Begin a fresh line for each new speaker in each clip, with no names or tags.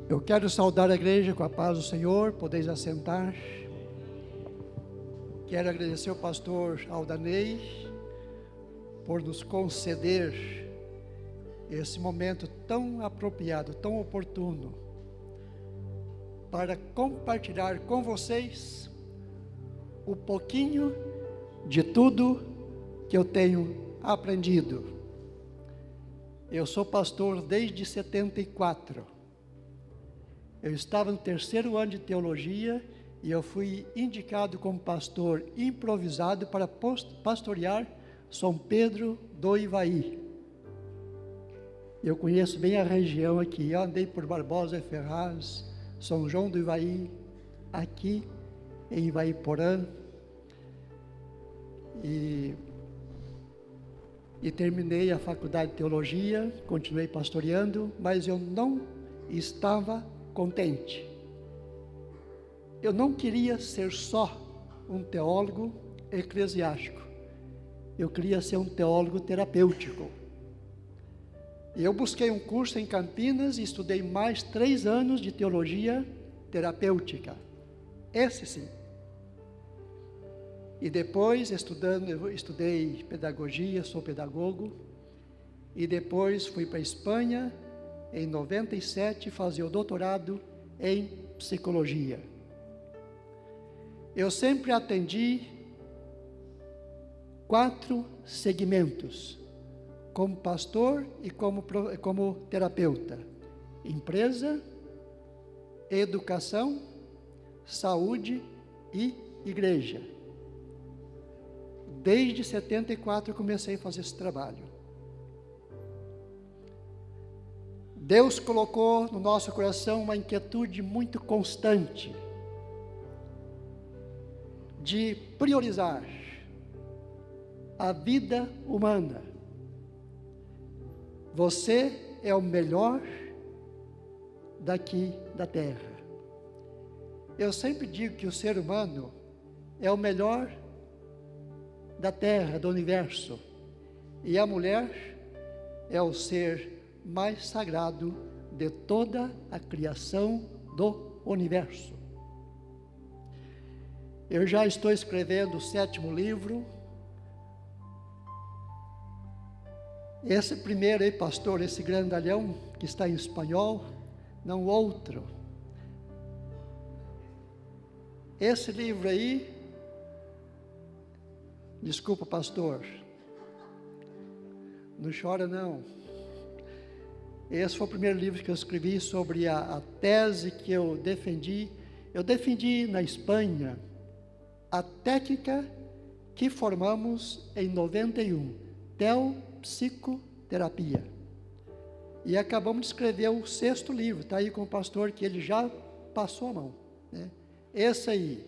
Eu quero saudar a igreja com a paz do Senhor, podeis assentar. Quero agradecer ao pastor Aldanei por nos conceder esse momento tão apropriado, tão oportuno, para compartilhar com vocês o pouquinho de tudo que eu tenho aprendido. Eu sou pastor desde 74. Eu estava no 3º ano de teologia e eu fui indicado como pastor improvisado para pastorear São Pedro do Ivaí. Eu conheço bem a região aqui, eu andei por Barbosa e Ferraz, São João do Ivaí, aqui em Ivaiporã, e terminei a faculdade de teologia, continuei pastoreando, mas eu não estava contente. Eu não queria ser só um teólogo eclesiástico, eu queria ser um teólogo terapêutico. Eu busquei um curso em Campinas e estudei mais 3 anos de teologia terapêutica, esse sim. E depois, eu estudei pedagogia, sou pedagogo, e depois fui para a Espanha, em 97, fazer o doutorado em psicologia. Eu sempre atendi 4 segmentos, como pastor e como terapeuta: empresa, educação, saúde e igreja. Desde 74 eu comecei a fazer esse trabalho. Deus colocou no nosso coração uma inquietude muito constante de priorizar a vida humana. Você é o melhor daqui da terra. Eu sempre digo que o ser humano é o melhor da terra, do universo, e a mulher é o ser mais sagrado de toda a criação do universo. Eu já estou escrevendo o 7º livro. Esse primeiro aí, pastor, esse grandalhão que está em espanhol, não outro. Esse livro aí, desculpa, pastor, não chora não. Esse foi o primeiro livro que eu escrevi sobre a tese que eu defendi. Eu defendi na Espanha a técnica que formamos em 91, teopsicoterapia. E acabamos de escrever o 6º livro, está aí com o pastor, que ele já passou a mão, né? Esse aí,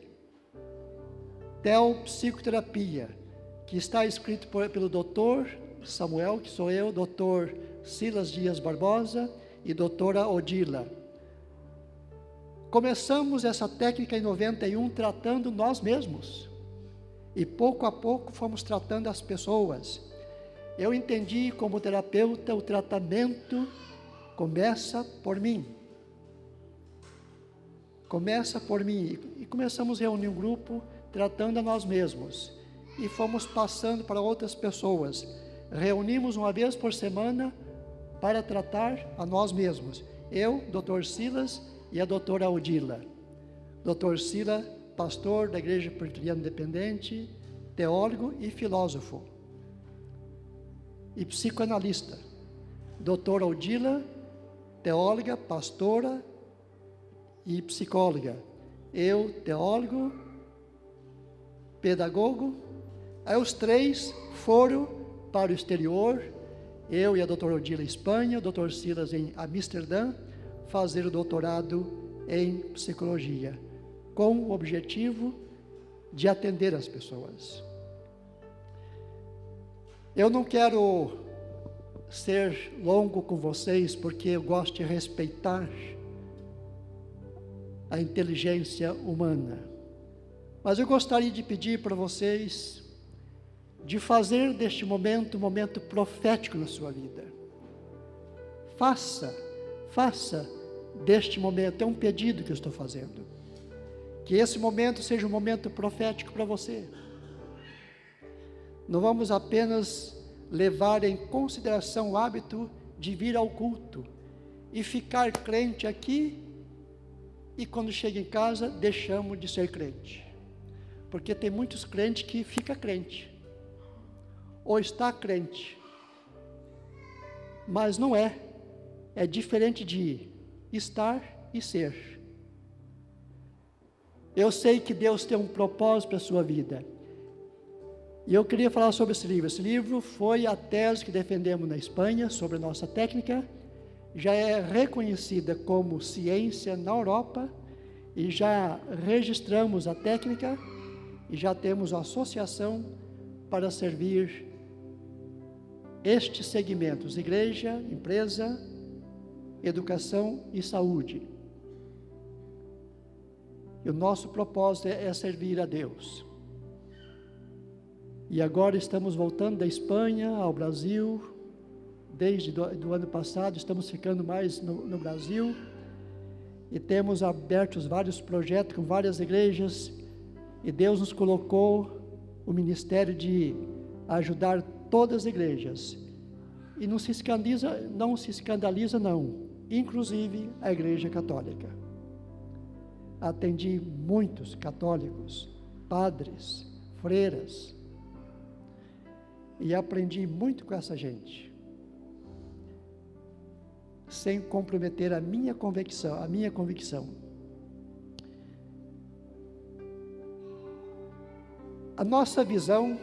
teopsicoterapia, que está escrito pelo doutor Samuel, que sou eu, doutor Silas Dias Barbosa e doutora Odila. Começamos essa técnica em 91 tratando nós mesmos, e pouco a pouco fomos tratando as pessoas. Eu entendi como terapeuta, o tratamento começa por mim. Começa por mim, e começamos a reunir um grupo tratando a nós mesmos, e fomos passando para outras pessoas. Reunimos uma vez por semana para tratar a nós mesmos. Eu, Dr. Silas e a doutora Odila. Dr. Silas, pastor da Igreja Presbiteriana Independente, teólogo e filósofo, e psicoanalista. Doutora Odila, teóloga, pastora e psicóloga. Eu, teólogo, pedagogo. Aí os 3 foram para o exterior, eu e a doutora Odila em Espanha, o doutor Silas em Amsterdã, fazer o doutorado em psicologia, com o objetivo de atender as pessoas. Eu não quero ser longo com vocês, porque eu gosto de respeitar a inteligência humana, mas eu gostaria de pedir para vocês de fazer deste momento um momento profético na sua vida. Faça deste momento, é um pedido que eu estou fazendo. Que esse momento seja um momento profético para você. Não vamos apenas levar em consideração o hábito de vir ao culto e ficar crente aqui, e quando chega em casa deixamos de ser crente. Porque tem muitos crentes que ficam crente, ou está crente, mas não é diferente de estar e ser. Eu sei que Deus tem um propósito para a sua vida, e eu queria falar sobre esse livro. Esse livro foi a tese que defendemos na Espanha sobre a nossa técnica, já é reconhecida como ciência na Europa, e já registramos a técnica, e já temos a associação para servir estes segmentos: igreja, empresa, educação e saúde. E o nosso propósito é servir a Deus. E agora estamos voltando da Espanha ao Brasil. Desde do ano passado estamos ficando mais no Brasil, e temos abertos vários projetos com várias igrejas, e Deus nos colocou o ministério de ajudar todas as igrejas, e não se escandaliza não, inclusive a Igreja Católica. Atendi muitos católicos, padres, freiras, e aprendi muito com essa gente, sem comprometer a minha convicção. A nossa visão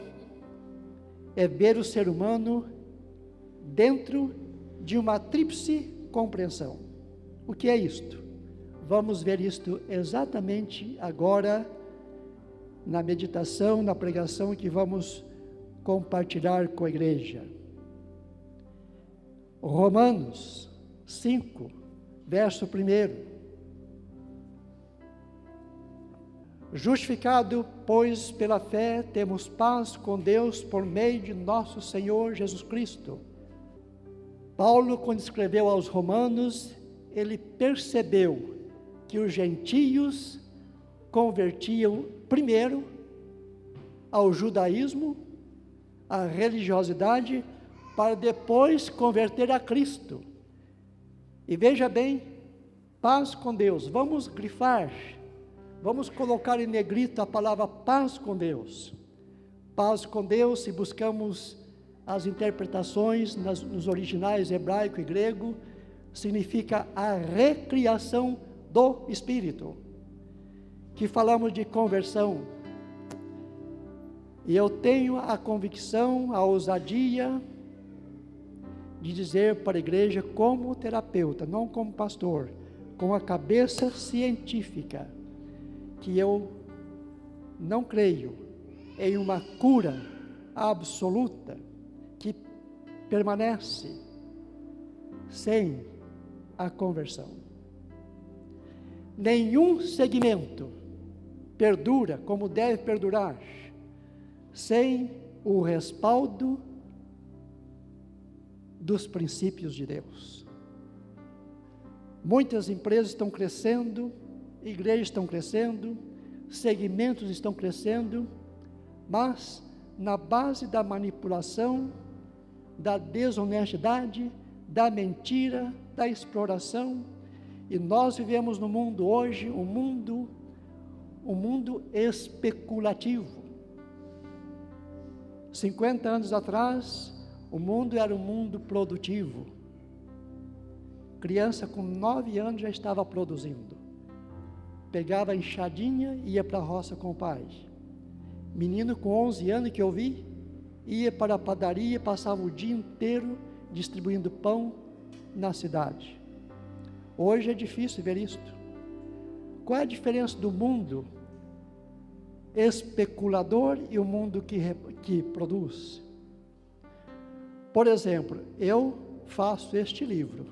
é ver o ser humano dentro de uma tríplice compreensão. O que é isto? Vamos ver isto exatamente agora na meditação, na pregação que vamos compartilhar com a igreja. Romanos 5, verso 1. Justificado, pois, pela fé, temos paz com Deus por meio de nosso Senhor Jesus Cristo. Paulo, quando escreveu aos Romanos, ele percebeu que os gentios convertiam primeiro ao judaísmo, à religiosidade, para depois converter a Cristo. E veja bem, paz com Deus. Vamos grifar, vamos colocar em negrito a palavra paz com Deus. Paz com Deus, se buscamos as interpretações nos originais hebraico e grego, significa a recriação do Espírito, que falamos de conversão. E eu tenho a convicção, a ousadia de dizer para a igreja, como terapeuta, não como pastor, com a cabeça científica, que eu não creio em uma cura absoluta que permanece sem a conversão. Nenhum segmento perdura como deve perdurar sem o respaldo dos princípios de Deus. Muitas empresas estão crescendo, igrejas estão crescendo, segmentos estão crescendo, mas na base da manipulação, da desonestidade, da mentira, da exploração. E nós vivemos no mundo hoje, um mundo especulativo. 50 anos atrás, o mundo era um mundo produtivo. Criança com 9 anos já estava produzindo. Pegava a enxadinha e ia para a roça com o pai. Menino com 11 anos que eu vi, ia para a padaria, passava o dia inteiro distribuindo pão na cidade. Hoje é difícil ver isto. Qual é a diferença do mundo especulador e o mundo que produz? Por exemplo, eu faço este livro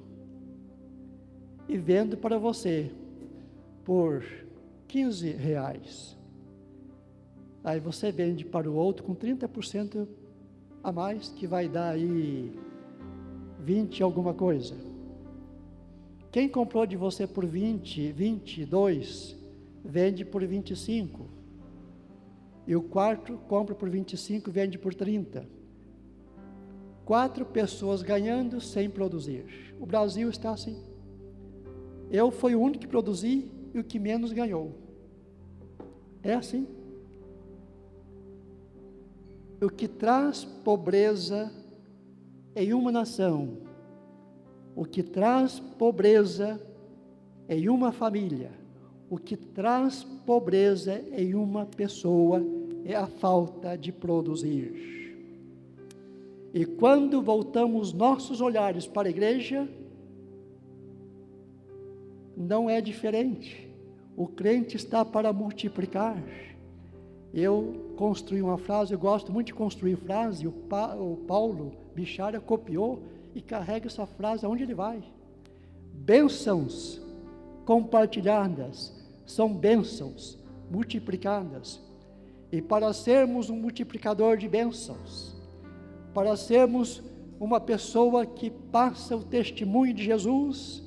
e vendo para você por R$15. Aí você vende para o outro com 30% a mais, que vai dar aí 20 alguma coisa. Quem comprou de você por 20, 22, vende por 25. E o quarto compra por 25, vende por 30. 4 pessoas ganhando sem produzir. O Brasil está assim. Eu fui o único que produzi e o que menos ganhou. É assim. O que traz pobreza em uma nação, o que traz pobreza em uma família, o que traz pobreza em uma pessoa é a falta de produzir. E quando voltamos nossos olhares para a igreja, não é diferente. O crente está para multiplicar. Eu construí uma frase, eu gosto muito de construir frase, o Paulo Bichara copiou e carrega essa frase aonde ele vai. Bênçãos compartilhadas são bênçãos multiplicadas. E para sermos um multiplicador de bênçãos, para sermos uma pessoa que passa o testemunho de Jesus,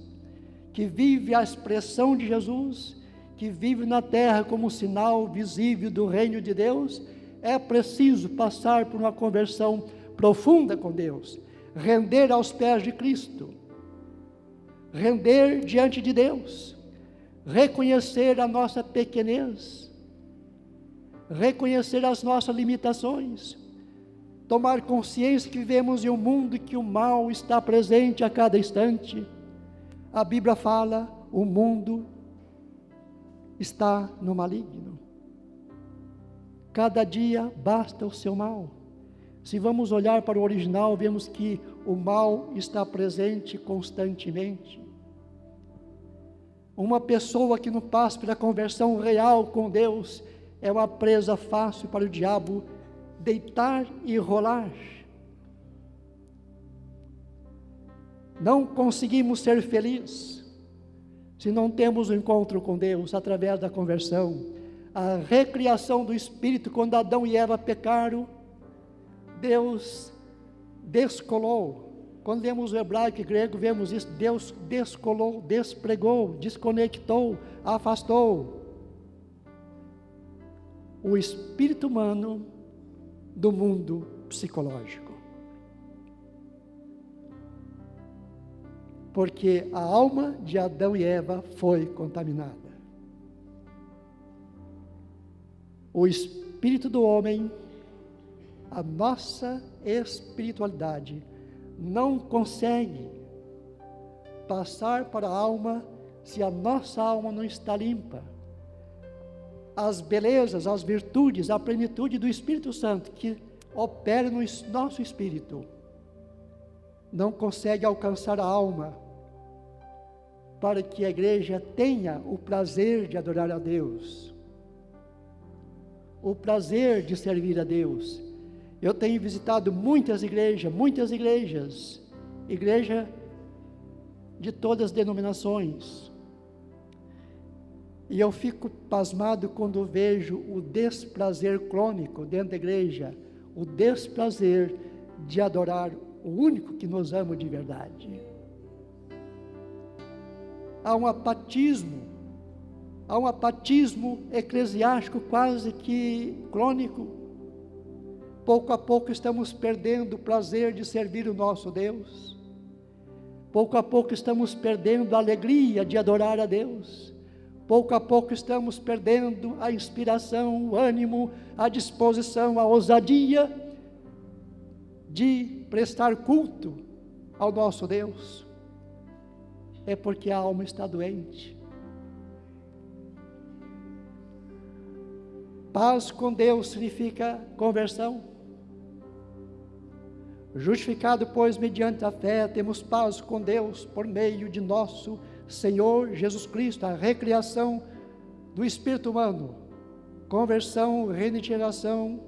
que vive a expressão de Jesus, que vive na terra como sinal visível do reino de Deus, é preciso passar por uma conversão profunda com Deus, render aos pés de Cristo, render diante de Deus, reconhecer a nossa pequenez, reconhecer as nossas limitações, tomar consciência que vivemos em um mundo que o mal está presente a cada instante. A Bíblia fala, o mundo está no maligno. Cada dia basta o seu mal. Se vamos olhar para o original, vemos que o mal está presente constantemente. Uma pessoa que não passa pela conversão real com Deus é uma presa fácil para o diabo deitar e rolar. Não conseguimos ser felizes se não temos um encontro com Deus através da conversão. A recriação do Espírito, quando Adão e Eva pecaram, Deus descolou. Quando lemos o hebraico e grego, vemos isso, Deus descolou, despregou, desconectou, afastou o espírito humano do mundo psicológico. Porque a alma de Adão e Eva foi contaminada. O espírito do homem, a nossa espiritualidade, não consegue passar para a alma se a nossa alma não está limpa. As belezas, as virtudes, a plenitude do Espírito Santo que opera no nosso espírito não consegue alcançar a alma para que a igreja tenha o prazer de adorar a Deus, o prazer de servir a Deus. Eu tenho visitado muitas igrejas, igreja de todas as denominações, e eu fico pasmado quando vejo o desprazer crônico dentro da igreja, o desprazer de adorar o único que nos ama de verdade. Há um apatismo eclesiástico quase que crônico. Pouco a pouco estamos perdendo o prazer de servir o nosso Deus. Pouco a pouco estamos perdendo a alegria de adorar a Deus. Pouco a pouco estamos perdendo a inspiração, o ânimo, a disposição, a ousadia de prestar culto ao nosso Deus. É porque a alma está doente. Paz com Deus significa conversão. Justificado, pois, mediante a fé, temos paz com Deus por meio de nosso Senhor Jesus Cristo, a recriação do espírito humano, conversão, regeneração.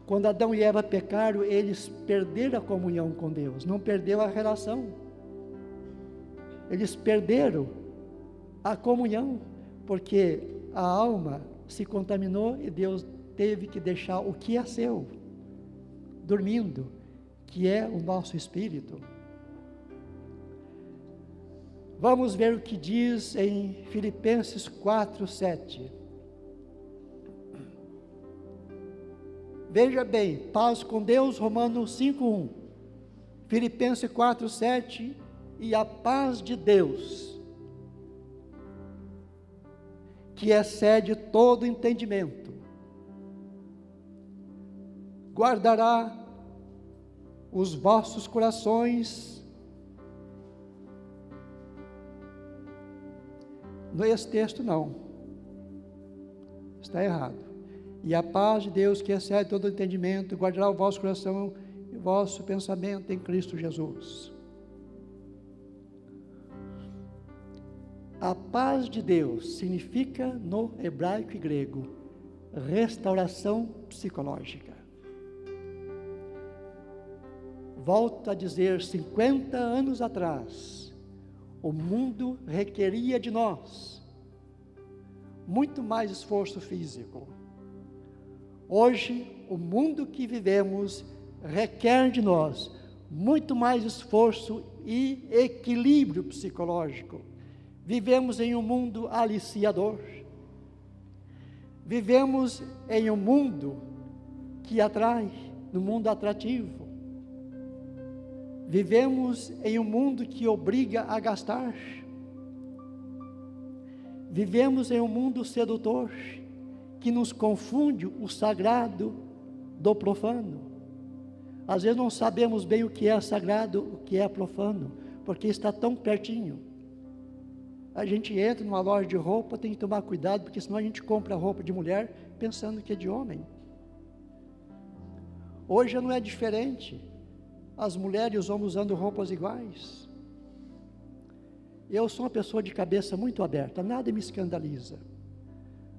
Quando Adão e Eva pecaram, eles perderam a comunhão com Deus, não perdeu a relação. Eles perderam a comunhão, porque a alma se contaminou e Deus teve que deixar o que é seu, dormindo, que é o nosso espírito. Vamos ver o que diz em Filipenses 4:7. Veja bem, paz com Deus, Romanos 5:1. Filipenses 4:7, e a paz de Deus, que excede todo entendimento, guardará os vossos corações. Nesse texto não, está errado. E a paz de Deus, que excede todo entendimento, guardará o vosso coração e o vosso pensamento em Cristo Jesus. A paz de Deus significa, no hebraico e grego, restauração psicológica. Volto a dizer, 50 anos atrás, o mundo requeria de nós muito mais esforço físico. Hoje, o mundo que vivemos requer de nós muito mais esforço e equilíbrio psicológico. Vivemos em um mundo aliciador. Vivemos em um mundo que atrai, no mundo atrativo. Vivemos em um mundo que obriga a gastar. Vivemos em um mundo sedutor, que nos confunde o sagrado do profano. Às vezes não sabemos bem o que é sagrado, o que é profano, porque está tão pertinho. A gente entra numa loja de roupa, tem que tomar cuidado, porque senão a gente compra roupa de mulher pensando que é de homem. Hoje não é diferente. As mulheres e os homens usando roupas iguais. Eu sou uma pessoa de cabeça muito aberta, nada me escandaliza.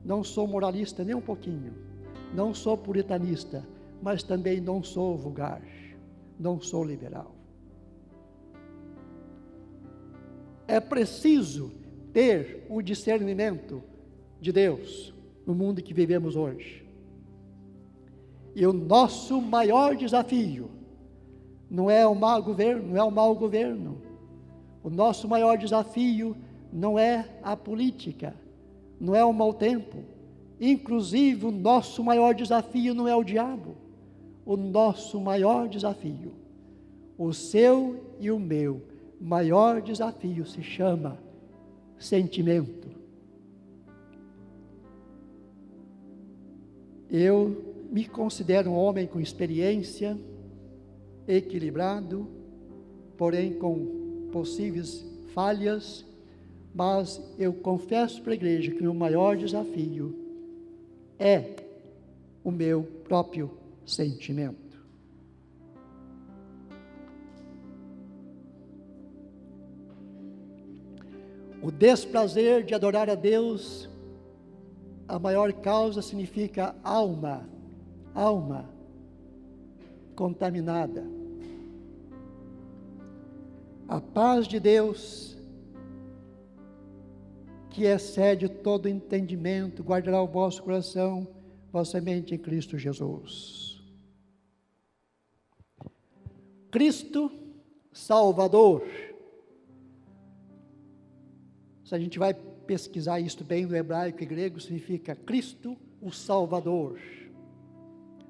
Não sou moralista nem um pouquinho. Não sou puritanista, mas também não sou vulgar. Não sou liberal. É preciso ter o discernimento de Deus no mundo que vivemos hoje. E o nosso maior desafio não é o mau governo. O nosso maior desafio não é a política, não é o mau tempo. Inclusive, o nosso maior desafio não é o diabo. O nosso maior desafio, o seu e o meu maior desafio se chama sentimento. Eu me considero um homem com experiência, equilibrado, porém com possíveis falhas, mas eu confesso para a igreja que o meu maior desafio é o meu próprio sentimento. O desprazer de adorar a Deus, a maior causa significa alma contaminada. A paz de Deus, que excede todo entendimento, guardará o vosso coração, vossa mente em Cristo Jesus. Cristo Salvador. Se a gente vai pesquisar isso bem no hebraico e grego, significa Cristo o Salvador,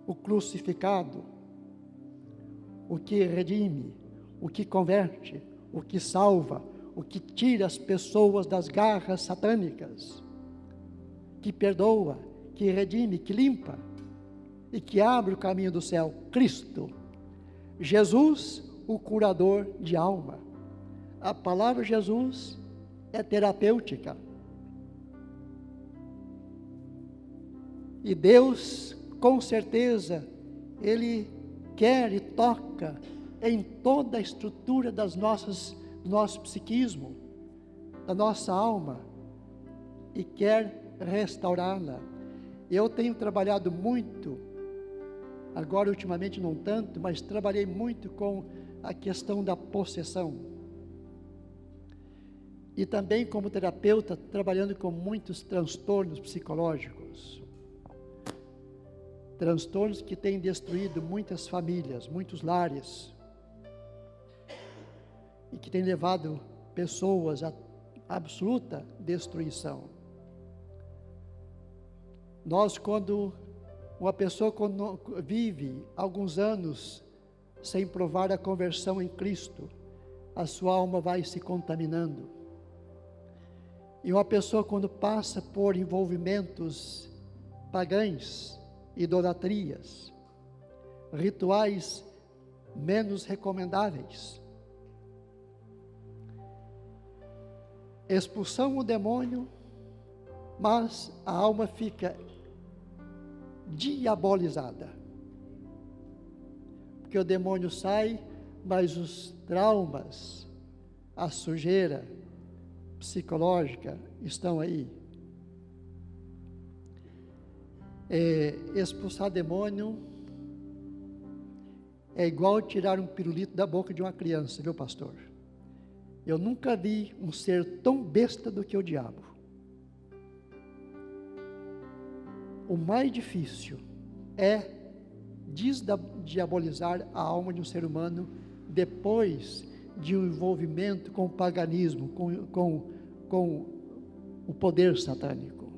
o crucificado, o que redime, o que converte, o que salva, o que tira as pessoas das garras satânicas, que perdoa, que redime, que limpa e que abre o caminho do céu. Cristo, Jesus, o curador de alma. A palavra Jesus é terapêutica. E Deus, com certeza, Ele quer e toca em toda a estrutura do nosso psiquismo, da nossa alma, e quer restaurá-la. Eu tenho trabalhado muito, agora ultimamente não tanto, mas trabalhei muito com a questão da possessão. E também como terapeuta, trabalhando com muitos transtornos psicológicos. Transtornos que têm destruído muitas famílias, muitos lares. E que têm levado pessoas a absoluta destruição. Uma pessoa quando vive alguns anos sem provar a conversão em Cristo, a sua alma vai se contaminando. E uma pessoa quando passa por envolvimentos pagãos, idolatrias, rituais menos recomendáveis, expulsão o demônio, mas a alma fica diabolizada, porque o demônio sai, mas os traumas, a sujeira psicológica estão aí. Expulsar demônio é igual tirar um pirulito da boca de uma criança, viu, pastor? Eu nunca vi um ser tão besta do que o diabo. O mais difícil é desdiabolizar a alma de um ser humano depois de um envolvimento com o paganismo, com o poder satânico.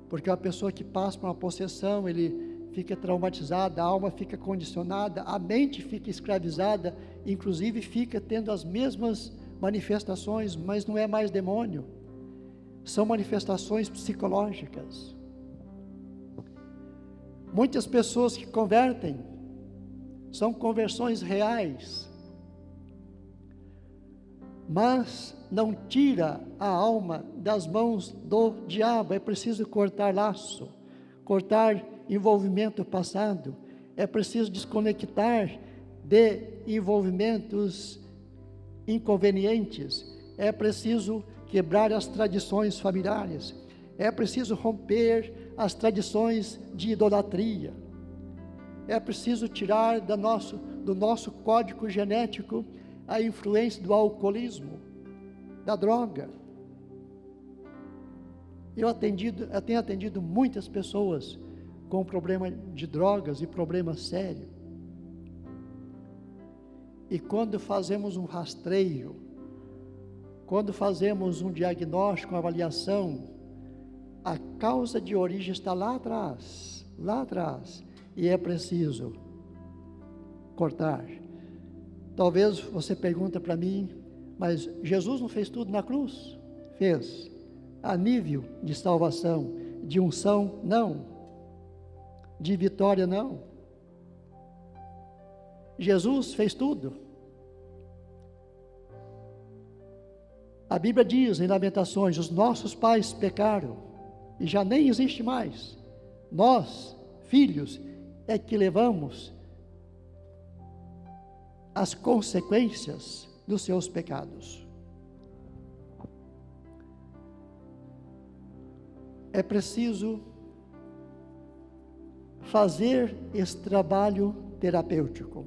Porque uma pessoa que passa por uma possessão, ele fica traumatizada, a alma fica condicionada, a mente fica escravizada, inclusive fica tendo as mesmas manifestações, mas não é mais demônio. São manifestações psicológicas. Muitas pessoas que convertem são conversões reais, mas não tira a alma das mãos do diabo. É preciso cortar laço, cortar envolvimento passado, é preciso desconectar de envolvimentos inconvenientes, é preciso quebrar as tradições familiares, é preciso romper as tradições de idolatria, é preciso tirar do nosso código genético a influência do alcoolismo, da droga. Eu tenho atendido muitas pessoas com problema de drogas e problema sério. E quando fazemos um rastreio, quando fazemos um diagnóstico, uma avaliação, a causa de origem está lá atrás, e é preciso cortar. Talvez você pergunta para mim, mas Jesus não fez tudo na cruz? Fez. A nível de salvação, de unção, não. De vitória, não. Jesus fez tudo. A Bíblia diz em Lamentações, os nossos pais pecaram, e já nem existe mais. Nós, filhos, é que levamos as consequências dos seus pecados. É preciso fazer esse trabalho terapêutico.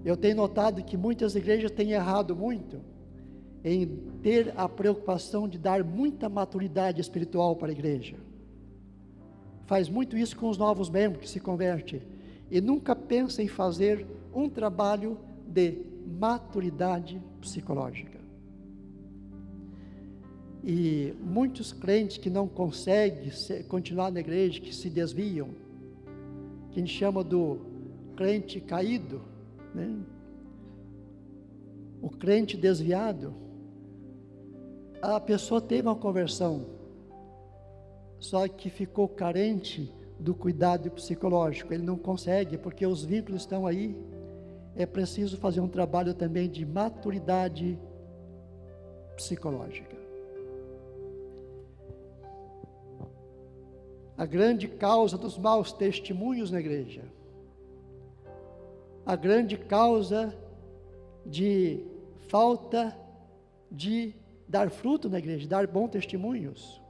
Eu tenho notado que muitas igrejas têm errado muito em ter a preocupação de dar muita maturidade espiritual para a igreja. Faz muito isso com os novos membros que se convertem e nunca pensa em fazer um trabalho de maturidade psicológica. E muitos crentes que não conseguem continuar na igreja, que se desviam, que a gente chama do crente caído, né? O crente desviado, a pessoa teve uma conversão, só que ficou carente do cuidado psicológico, ele não consegue, porque os vínculos estão aí. É preciso fazer um trabalho também de maturidade psicológica. A grande causa dos maus testemunhos na igreja, a grande causa de falta de dar fruto na igreja, dar bons testemunhos,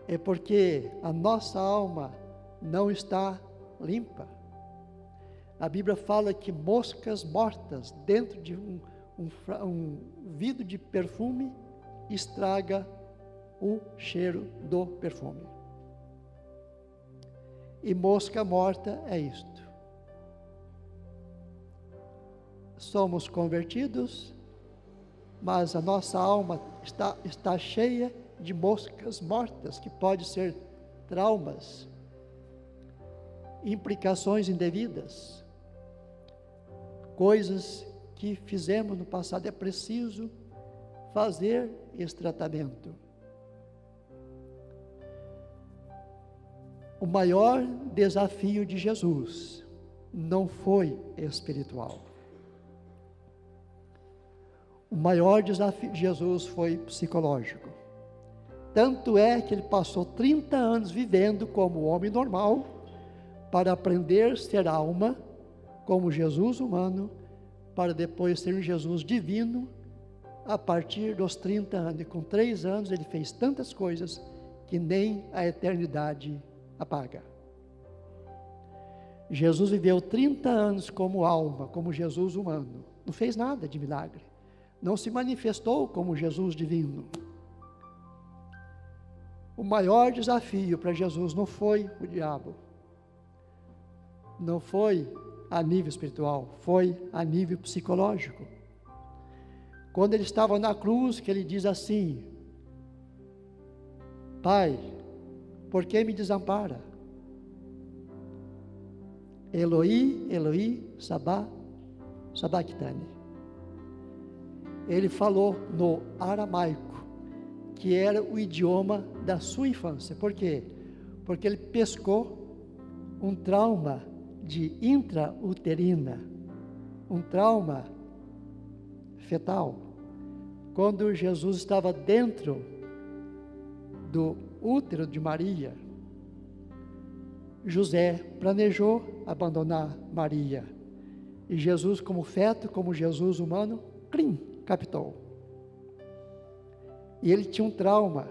é porque a nossa alma não está limpa. A Bíblia fala que moscas mortas dentro de um vidro de perfume estraga o cheiro do perfume. E mosca morta é isto. somos convertidos, mas a nossa alma está cheia de moscas mortas, que pode ser traumas, implicações indevidas, coisas que fizemos no passado. É preciso fazer esse tratamento. O maior desafio de Jesus não foi espiritual. O maior desafio de Jesus foi psicológico. Tanto é que ele passou 30 anos vivendo como homem normal, para aprender a ser alma, como Jesus humano, para depois ser um Jesus divino, a partir dos 30 anos. E com 3 anos ele fez tantas coisas que nem a eternidade apaga. Jesus viveu 30 anos como alma, como Jesus humano. Não fez nada de milagre. Não se manifestou como Jesus divino. O maior desafio para Jesus não foi o diabo. Não foi a nível espiritual, foi a nível psicológico. Quando ele estava na cruz, que ele diz assim: Pai, por que me desampara? Eloi, Eloi, sabachthani. Ele falou no aramaico, que era o idioma da sua infância. Por quê? Porque ele pescou um trauma de intrauterina, um trauma fetal. Quando Jesus estava dentro do útero de Maria, José planejou abandonar Maria. E Jesus, como feto, como Jesus humano, captou. E ele tinha um trauma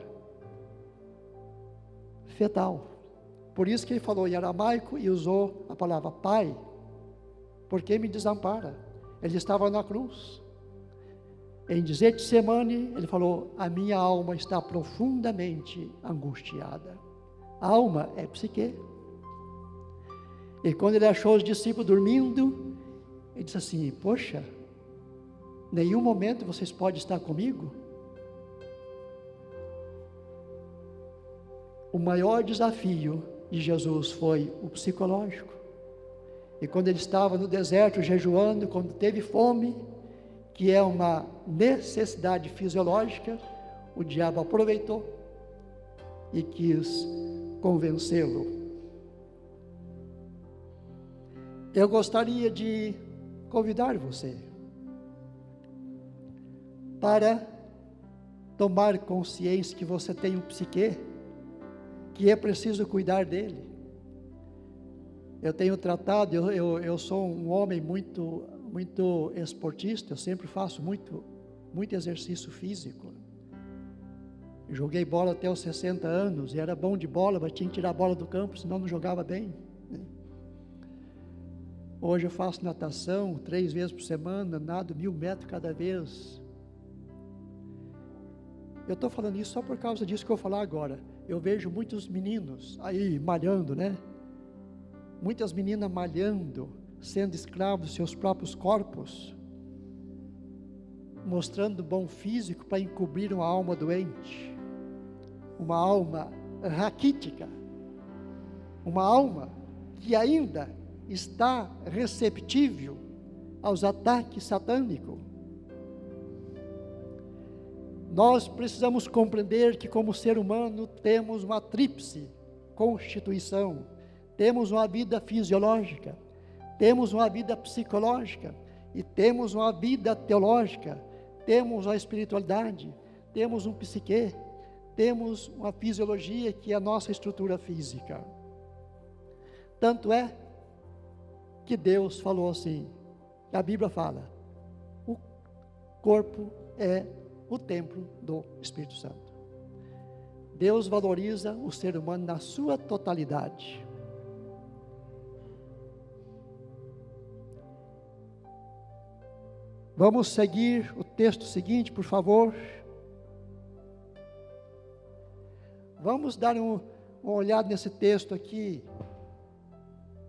fetal. Por isso que ele falou em aramaico e usou a palavra Pai, por que me desampara? Ele estava na cruz. Em Getsemane, ele falou: a minha alma está profundamente angustiada. A alma é psique. E quando ele achou os discípulos dormindo, ele disse assim: poxa, nenhum momento vocês podem estar comigo? O maior desafio de Jesus foi o psicológico. E quando ele estava no deserto jejuando, quando teve fome, que é uma necessidade fisiológica, o diabo aproveitou e quis convencê-lo. Eu gostaria de convidar você para tomar consciência que você tem um psique, que é preciso cuidar dele. Eu tenho tratado, eu sou um homem muito esportista, eu sempre faço muito exercício físico. Eu joguei bola até os 60 anos, e era bom de bola, mas tinha que tirar a bola do campo, senão não jogava bem, né? Hoje eu faço natação 3 vezes por semana, nado 1000 metros cada vez. Eu estou falando isso só por causa disso que eu vou falar agora. Eu vejo muitos meninos aí malhando, né? Muitas meninas malhando, sendo escravos dos seus próprios corpos, mostrando bom físico para encobrir uma alma doente, uma alma raquítica, uma alma que ainda está receptível aos ataques satânicos. Nós precisamos compreender que, como ser humano, temos uma tríplice constituição. Temos uma vida fisiológica, temos uma vida psicológica e temos uma vida teológica. Temos a espiritualidade, temos um psique, temos uma fisiologia que é a nossa estrutura física. Tanto é que Deus falou assim, a Bíblia fala: o corpo é o templo do Espírito Santo. Deus valoriza o ser humano na sua totalidade. Vamos seguir o texto seguinte, por favor. Vamos dar uma olhada nesse texto aqui.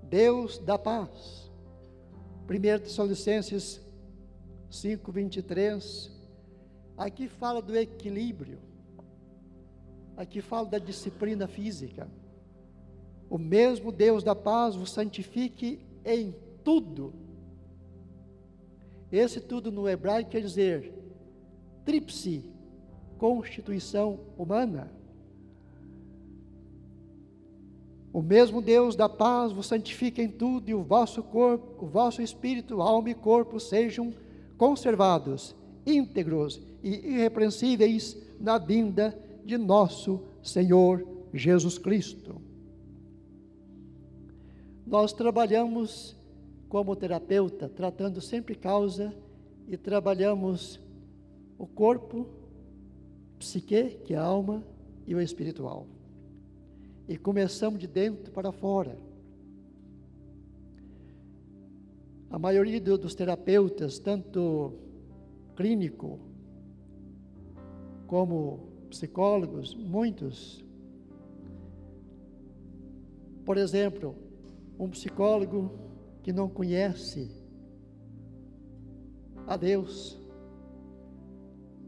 Deus da paz. 1 Tessalonicenses 5:23, aqui fala do equilíbrio, aqui fala da disciplina física. O mesmo Deus da paz vos santifique em tudo. Esse tudo no hebraico quer dizer tríplice constituição humana. O mesmo Deus da paz vos santifique em tudo, e o vosso corpo, o vosso espírito, alma e corpo sejam conservados, íntegros e irrepreensíveis na vinda de nosso Senhor Jesus Cristo. Nós trabalhamos como terapeuta, tratando sempre causa, e trabalhamos o corpo, psique, que é a alma, e o espiritual. E começamos de dentro para fora. A maioria dos terapeutas, tanto clínico como psicólogos, muitos. Por exemplo, um psicólogo que não conhece a Deus,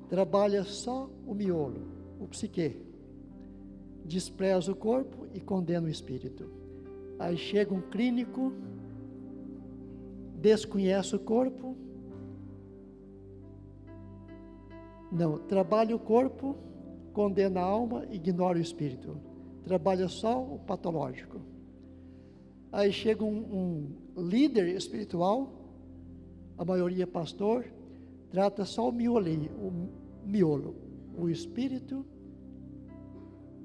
trabalha só o miolo, o psique. Despreza o corpo e condena o espírito. Aí chega um clínico, desconhece o corpo, não, trabalha o corpo, condena a alma, ignora o espírito, trabalha só o patológico. Aí chega um líder espiritual, a maioria pastor, trata só o miolo, o espírito,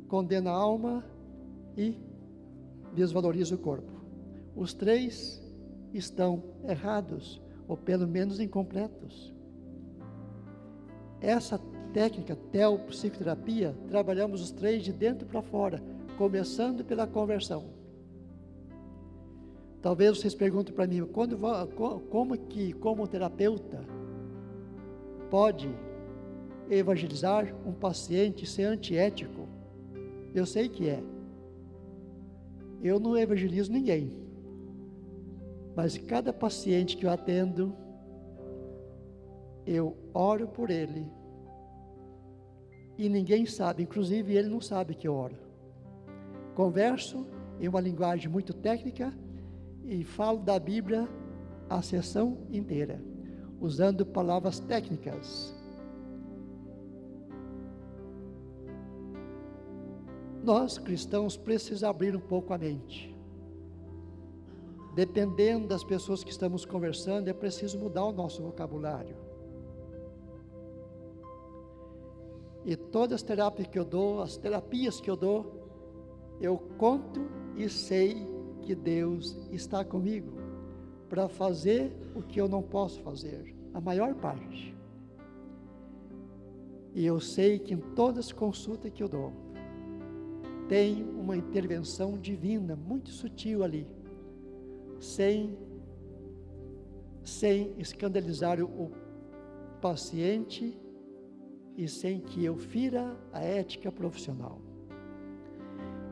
condena a alma e desvaloriza o corpo. Os três estão errados, ou pelo menos incompletos. Essa técnica, teopsicoterapia, trabalhamos os três de dentro para fora, começando pela conversão. Talvez vocês perguntem para mim, como terapeuta, pode evangelizar um paciente e ser antiético? Eu sei que é. Eu não evangelizo ninguém. Mas cada paciente que eu atendo, eu oro por ele. E ninguém sabe, inclusive ele não sabe que eu oro. Converso em uma linguagem muito técnica e falo da Bíblia a sessão inteira, usando palavras técnicas. Nós, cristãos, precisamos abrir um pouco a mente. Dependendo das pessoas que estamos conversando, é preciso mudar o nosso vocabulário. E todas as terapias que eu dou, eu conto e sei que Deus está comigo para fazer o que eu não posso fazer, a maior parte. E eu sei que em todas as consultas que eu dou, tem uma intervenção divina, muito sutil ali, sem escandalizar o paciente e sem que eu fira a ética profissional.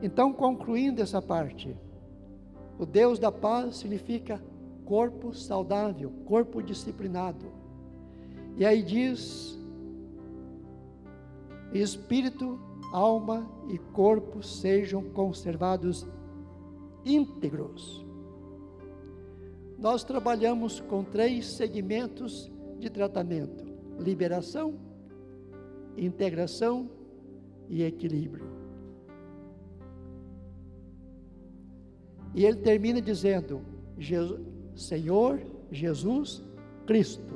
Então, concluindo essa parte, o Deus da paz significa corpo saudável, corpo disciplinado. E aí diz, espírito, alma e corpo sejam conservados íntegros. Nós trabalhamos com 3 segmentos de tratamento: liberação, integração e equilíbrio. E ele termina dizendo: Senhor Jesus Cristo.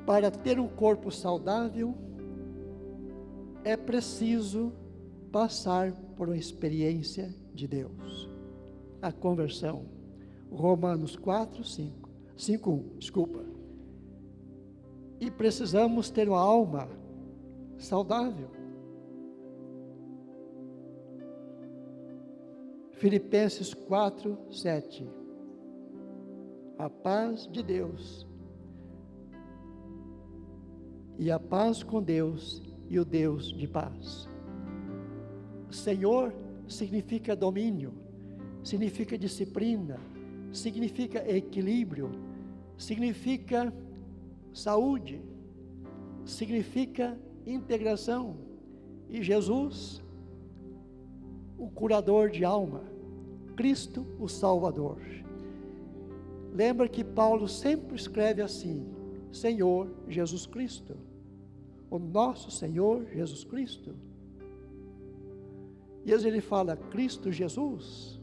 Para ter um corpo saudável, é preciso passar por uma experiência de Deus. A conversão. Romanos 5:1, desculpa. E precisamos ter uma alma saudável. Filipenses 4:7. A paz de Deus, e a paz com Deus e o Deus de paz. Senhor significa domínio, significa disciplina, significa equilíbrio, significa saúde, significa integração. E Jesus, o curador de alma, Cristo, o Salvador. Lembra que Paulo sempre escreve assim: Senhor Jesus Cristo, o nosso Senhor Jesus Cristo. E ele fala Cristo Jesus,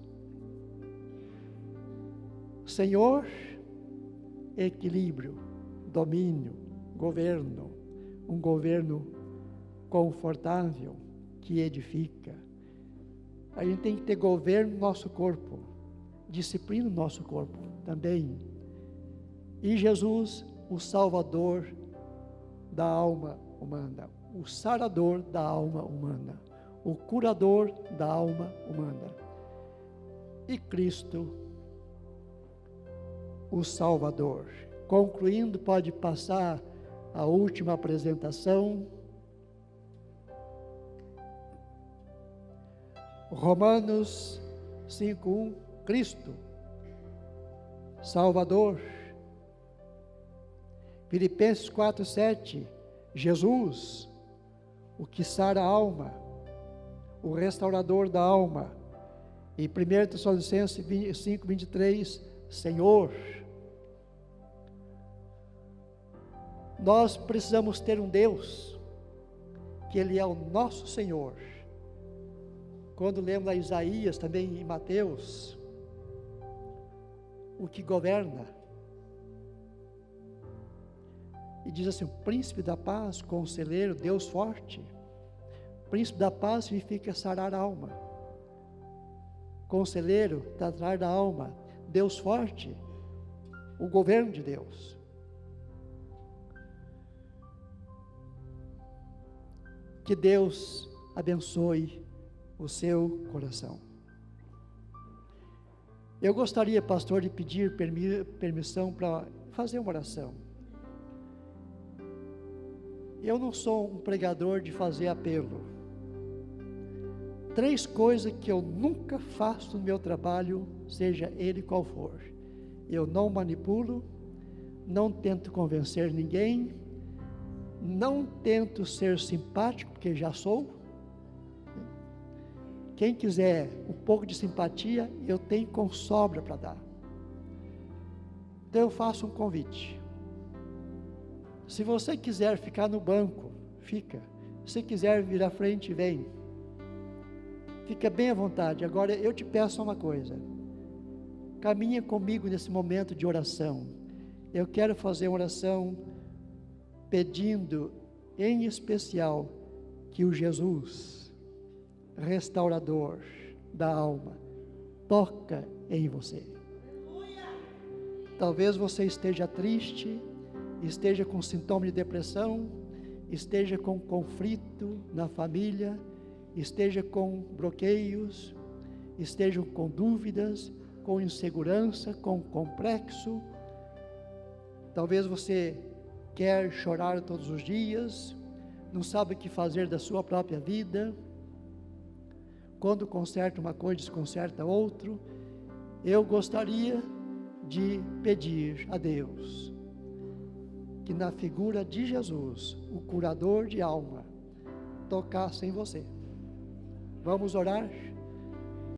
Senhor, equilíbrio, domínio, governo, um governo confortável, que edifica. A gente tem que ter governo no nosso corpo, disciplina no nosso corpo também. E Jesus, o Salvador da alma humana, o sarador da alma humana, o curador da alma humana. E Cristo, o Salvador. Concluindo, pode passar a última apresentação. Romanos 5:1, Cristo, Salvador. Filipenses 4:7, Jesus, o que sara a alma, o restaurador da alma. E 1 Tessalonicenses 5:23, Senhor. Nós precisamos ter um Deus, que Ele é o nosso Senhor. Quando lemos a Isaías, também em Mateus, o que governa, e diz assim: o príncipe da paz, conselheiro, Deus forte. Príncipe da paz significa sarar a alma, conselheiro, tratar da alma, Deus forte, o governo de Deus. Que Deus abençoe o seu coração. Eu gostaria, pastor, de pedir permissão para fazer uma oração. Eu não sou um pregador de fazer apelo. 3 coisas que eu nunca faço no meu trabalho, seja ele qual for: eu não manipulo, não tento convencer ninguém, não tento ser simpático, porque já sou. Quem quiser um pouco de simpatia, eu tenho com sobra para dar. Então eu faço um convite. Se você quiser ficar no banco, fica. Se quiser vir à frente, vem. Fica bem à vontade. Agora eu te peço uma coisa: caminha comigo nesse momento de oração. Eu quero fazer uma oração pedindo, em especial, que o Jesus, restaurador da alma, toca em você. Talvez você esteja triste, esteja com sintoma de depressão, esteja com conflito na família, esteja com bloqueios, esteja com dúvidas, com insegurança, com complexo. Talvez você quer chorar todos os dias, não sabe o que fazer da sua própria vida. Quando conserta uma coisa, desconcerta outra. Eu gostaria de pedir a Deus que na figura de Jesus, o curador de alma, tocasse em você. Vamos orar?